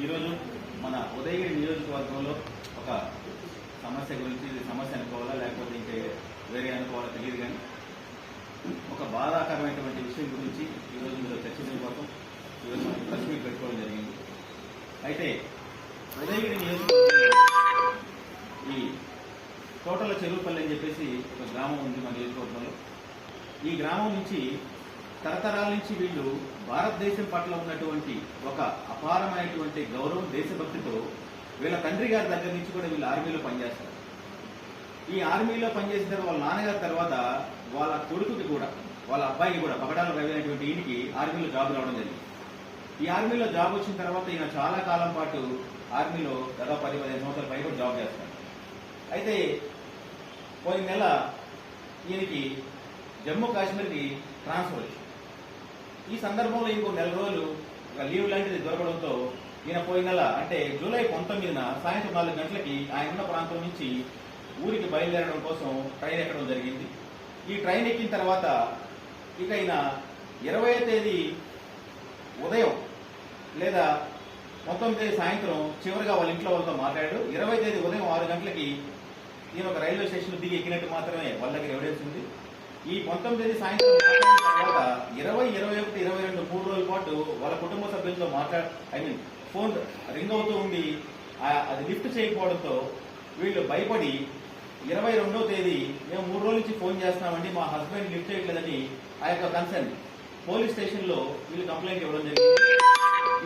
ఈరోజు మన ఉదయగిరి నియోజకవర్గంలో ఒక సమస్య గురించి, ఇది సమస్య అనుకోవాలా లేకపోతే ఇంకా వేరే అనుకోవాలా తెలియదు, కానీ ఒక బాధాకరమైనటువంటి విషయం గురించి ఈరోజు మీరు చర్చించడం కోసం ఈరోజు మనం ప్రెస్ మీట్ పెట్టుకోవడం జరిగింది. అయితే ఉదయగిరి నియోజకవర్గంలో ఈ తోటల చెరువుపల్లి అని చెప్పేసి ఒక గ్రామం ఉంది మన నియోజకవర్గంలో. ఈ గ్రామం నుంచి తరతరాల నుంచి వీళ్ళు భారతదేశం పట్ల ఉన్నటువంటి ఒక అపారమైనటువంటి గౌరవం, దేశభక్తితో వీళ్ళ తండ్రి గారి దగ్గర నుంచి కూడా వీళ్ళు ఆర్మీలో పనిచేస్తారు. ఈ ఆర్మీలో పనిచేసిన తర్వాత వాళ్ళ నాన్నగారి తర్వాత వాళ్ళ కొడుకుకి కూడా, వాళ్ళ అబ్బాయికి కూడా, పగడాల రవి అనేటువంటి ఈయనకి ఆర్మీలో జాబ్ రావడం జరిగింది. ఈ ఆర్మీలో జాబ్ వచ్చిన తర్వాత ఈయన చాలా కాలం పాటు ఆర్మీలో దాదాపు 10-15 సంవత్సరాల పై కూడా జాబ్ చేస్తారు. అయితే పోయిన నెల ఈయనకి జమ్మూ కాశ్మీర్కి ట్రాన్స్ఫర్ వచ్చింది. ఈ సందర్భంలో ఇంకో 4 రోజులు లీవ్ లాంటిది దొరకడంతో ఈయన పోయిన నెల అంటే జూలై 19న సాయంత్రం 4 గంటలకి ఆయన ఉన్న ప్రాంతం నుంచి ఊరికి బయలుదేరడం కోసం ట్రైన్ ఎక్కడం జరిగింది. ఈ ట్రైన్ ఎక్కిన తర్వాత ఇక ఈయన 20వ తేదీ ఉదయం లేదా 19వ తేదీ సాయంత్రం చివరిగా వాళ్ళ ఇంట్లో వాళ్ళతో మాట్లాడాడు. 20వ తేదీ ఉదయం 6 గంటలకి ఈయన ఒక రైల్వే స్టేషన్ దిగి ఎక్కినట్టు మాత్రమే వాళ్ళ దగ్గర ఎవిడెన్స్ ఉంది. ఈ 19వ తేదీ సాయంత్రం తర్వాత 20, 21, 22 3 రోజుల పాటు వాళ్ళ కుటుంబ సభ్యులతో ఫోన్ రింగ్ అవుతూ ఉండి అది లిఫ్ట్ చేయకపోవడంతో వీళ్ళు భయపడి 22వ తేదీ మేము 3 రోజుల నుంచి ఫోన్ చేస్తున్నామండి, మా హస్బెండ్ లిఫ్ట్ చేయట్లేదని ఆ యొక్క కన్సర్న్ పోలీస్ స్టేషన్ లో వీళ్ళు కంప్లైంట్ ఇవ్వడం జరిగింది.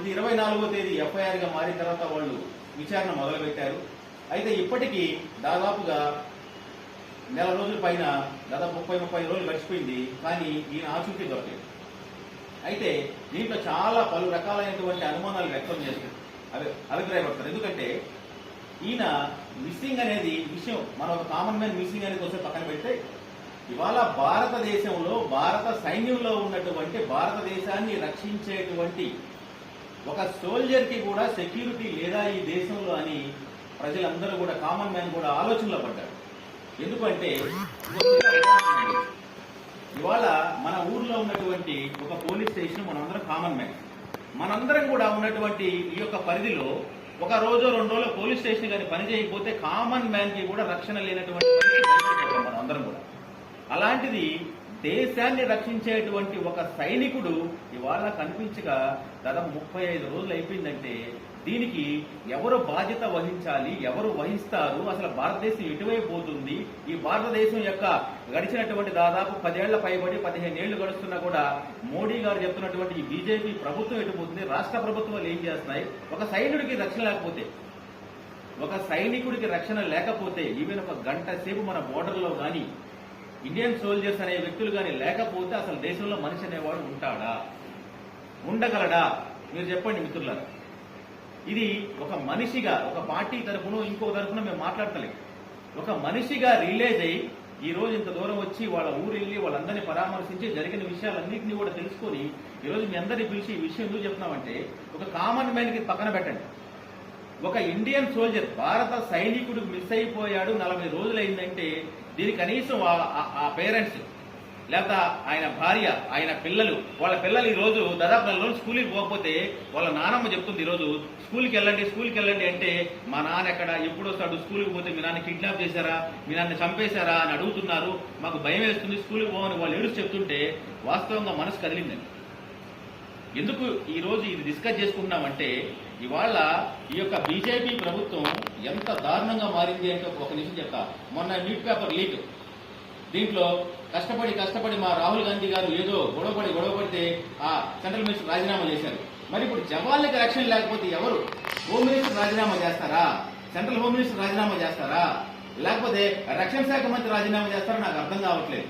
ఇది 24వ తేదీ FIR గా మారిన తర్వాత వాళ్ళు విచారణ మొదలుపెట్టారు. అయితే ఇప్పటికీ దాదాపుగా 4 రోజుల పైన, దాదాపు 30 రోజులు గడిచిపోయింది, కానీ ఈయన ఆచూకీ దొరకలేదు. అయితే దీంట్లో చాలా పలు రకాలైనటువంటి అనుమానాలు వ్యక్తం చేస్తారు, అభిప్రాయపడతారు. ఎందుకంటే ఈయన మిస్సింగ్ అనేది విషయం మనం ఒక కామన్ మ్యాన్ మిస్సింగ్ అనేది కోసం పక్కన పెడితే, ఇవాళ భారతదేశంలో భారత సైన్యంలో ఉన్నటువంటి, భారతదేశాన్ని రక్షించేటువంటి ఒక సోల్జర్ కి కూడా సెక్యూరిటీ లేదా ఈ దేశంలో అని ప్రజలందరూ కూడా, కామన్ మ్యాన్ కూడా ఆలోచనలో పడ్డారు. ఎందుకంటే ఇవాళ మన ఊర్లో ఉన్నటువంటి ఒక పోలీస్ స్టేషన్ మనందరం కామన్ మ్యాన్, మనందరం కూడా ఉన్నటువంటి ఈ యొక్క పరిధిలో ఒక రోజు 2 రోజులు పోలీస్ స్టేషన్ కానీ పని చేయకపోతే కామన్ మ్యాన్ కి కూడా రక్షణ లేనటువంటి మనం అందరం కూడా. అలాంటిది దేశాన్ని రక్షించేటువంటి ఒక సైనికుడు ఇవాళ కనిపించగా దాదాపు 35 రోజులు అయిపోయిందంటే దీనికి ఎవరు బాధ్యత వహించాలి, ఎవరు వహిస్తారు, అసలు భారతదేశం ఎటువైపు పోతుంది? ఈ భారతదేశం యొక్క గడిచినటువంటి దాదాపు 10 ఏళ్ల పైబడి 15 ఏళ్లు గడుస్తున్నా కూడా మోడీ గారు చెప్తున్నటువంటి ఈ బీజేపీ ప్రభుత్వం ఎటుపోతుంది, రాష్ట్ర ప్రభుత్వాలు ఏం చేస్తున్నాయి? ఒక సైనికుడికి రక్షణ లేకపోతే, ఒక సైనికుడికి రక్షణ లేకపోతే, ఈవెన్ ఒక గంట సేపు మన బోర్డర్లో కానీ ఇండియన్ సోల్జర్స్ అనే వ్యక్తులు కానీ లేకపోతే అసలు దేశంలో మనిషి అనేవాడు ఉంటాడా, ఉండగలడా? మీరు చెప్పండి మిత్రులారా. ఇది ఒక మనిషిగా, ఒక పార్టీ తరఫున ఇంకో తరఫున మేము మాట్లాడతలేం, ఒక మనిషిగా రిలీజ్ అయ్యి ఈ రోజు ఇంత దూరం వచ్చి వాళ్ళ ఊరు వెళ్ళి వాళ్ళందరినీ పరామర్శించి జరిగిన విషయాలన్నింటినీ కూడా తెలుసుకొని ఈరోజు మీ అందరినీ పిలిచి ఈ విషయం ఎందుకు చెప్తున్నామంటే, ఒక కామన్ మ్యాన్ కి పక్కన పెట్టండి, ఒక ఇండియన్ సోల్జర్, భారత సైనికుడు మిస్ అయిపోయాడు 40 రోజులు అయిందంటే దీని కనీసం ఆ పేరెంట్స్ లేకపోతే ఆయన భార్య, ఆయన పిల్లలు, వాళ్ళ పిల్లలు ఈ రోజు దాదాపు 4 రోజులు స్కూల్కి పోకపోతే వాళ్ళ నానమ్మ చెప్తుంది, ఈరోజు స్కూల్కి వెళ్ళండి అంటే మా నాన్న ఎక్కడ, ఎప్పుడు వస్తాడు, స్కూల్కి పోతే మీ నాన్న కిడ్నాప్ చేశారా, మీ నాన్న చంపేశారా అని అడుగుతున్నారు, మాకు భయం వేస్తుంది, స్కూల్కి పోవని వాళ్ళు ఏడుస్తూ చెప్తుంటే వాస్తవంగా మనసు కదిలిందండి. ఎందుకు ఈ రోజు ఇది డిస్కస్ చేసుకుంటున్నామంటే, ఇవాళ ఈ యొక్క బీజేపీ ప్రభుత్వం ఎంత దారుణంగా మారింది అంటే ఒక నిమిషం చెప్తా. మొన్న న్యూస్ పేపర్ లీక్, దీంట్లో కష్టపడి మా రాహుల్ గాంధీ గారు ఏదో గొడవపడితే ఆ సెంట్రల్ మినిస్టర్ రాజీనామా చేశారు. మరి ఇప్పుడు జవాన్లకు రక్షణ లేకపోతే ఎవరు? హోమ్ మినిస్టర్ రాజీనామా చేస్తారా? సెంట్రల్ హోమ్ మినిస్టర్ రాజీనామా చేస్తారా? లేకపోతే రక్షణ శాఖ మంత్రి రాజీనామా చేస్తారా? నాకు అర్థం కావట్లేదు.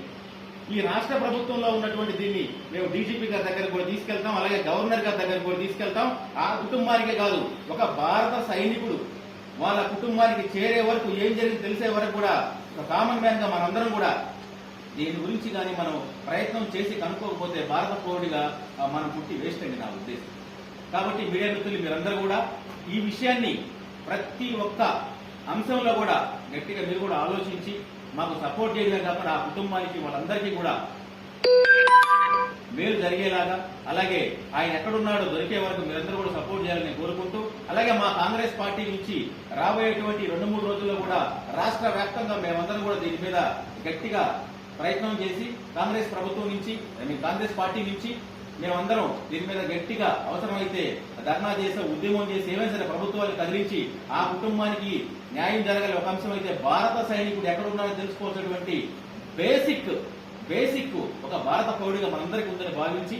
ఈ రాష్ట్ర ప్రభుత్వంలో ఉన్నటువంటి దీన్ని మేము డీజీపీ గారి దగ్గర కూడా తీసుకెళ్తాం, అలాగే గవర్నర్ గారి దగ్గర కూడా తీసుకెళ్తాం. ఆ కుటుంబానికే కాదు, ఒక భారత సైనికుడు వాళ్ళ కుటుంబానికి చేరే వరకు, ఏం జరిగింది తెలిసే వరకు కూడా ఒక కామన్ మ్యాన్ గా మనందరం కూడా దీని గురించి కానీ మనం ప్రయత్నం చేసి కనుక్కోకపోతే భారత పౌరుడిగా మనం పుట్టి వేస్ట్ అండి నా ఉద్దేశం. కాబట్టి మీడియా మిత్రులు మీరందరూ కూడా ఈ విషయాన్ని ప్రతి ఒక్క అంశంలో కూడా గట్టిగా మీరు కూడా ఆలోచించి మాకు సపోర్ట్ చేయడమే కాకుండా ఆ కుటుంబానికి వాళ్ళందరికీ కూడా మేలు జరిగేలాగా, అలాగే ఆయన ఎక్కడున్నాడో దొరికే వరకు మీరందరూ కూడా సపోర్ట్ చేయాలని కోరుకుంటూ, అలాగే అలాగే మా కాంగ్రెస్ పార్టీ నుంచి రాబోయేటువంటి 2-3 రోజుల్లో కూడా రాష్ట్ర వ్యాప్తంగా మేమందరం కూడా దీని మీద గట్టిగా ప్రయత్నం చేసి కాంగ్రెస్ ప్రభుత్వం నుంచి కాంగ్రెస్ పార్టీ నుంచి మేమందరం దీని మీద గట్టిగా అవసరమైతే ధర్నా చేసే ఉద్యమం చేసి ఏమైనా సరే ప్రభుత్వాలు కదిలించి ఆ కుటుంబానికి న్యాయం జరగాలి. ఒక అంశం అయితే భారత సైనికుడు ఎక్కడ ఉన్నారో తెలుసుకోవాల్సినటువంటి బేసిక్ ఒక భారత పౌరుడిగా మనందరికీ ఉందని భావించి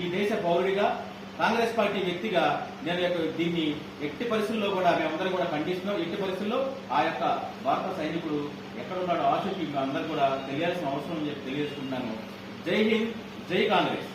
ఈ దేశ పౌరుడిగా కాంగ్రెస్ పార్టీ వ్యక్తిగా నేను దీన్ని ఎట్టి పరిస్థితుల్లో కూడా మేమందరం కూడా ఖండిస్తున్నాం. ఎట్టి పరిస్థితుల్లో ఆ యొక్క భారత సైనికుడు ఎక్కడున్నాడో ఆశకి మేమందరూ కూడా తెలియాల్సిన అవసరం అని చెప్పి తెలియజేసుకుంటున్నాను. జై హింద్, జై కాంగ్రెస్.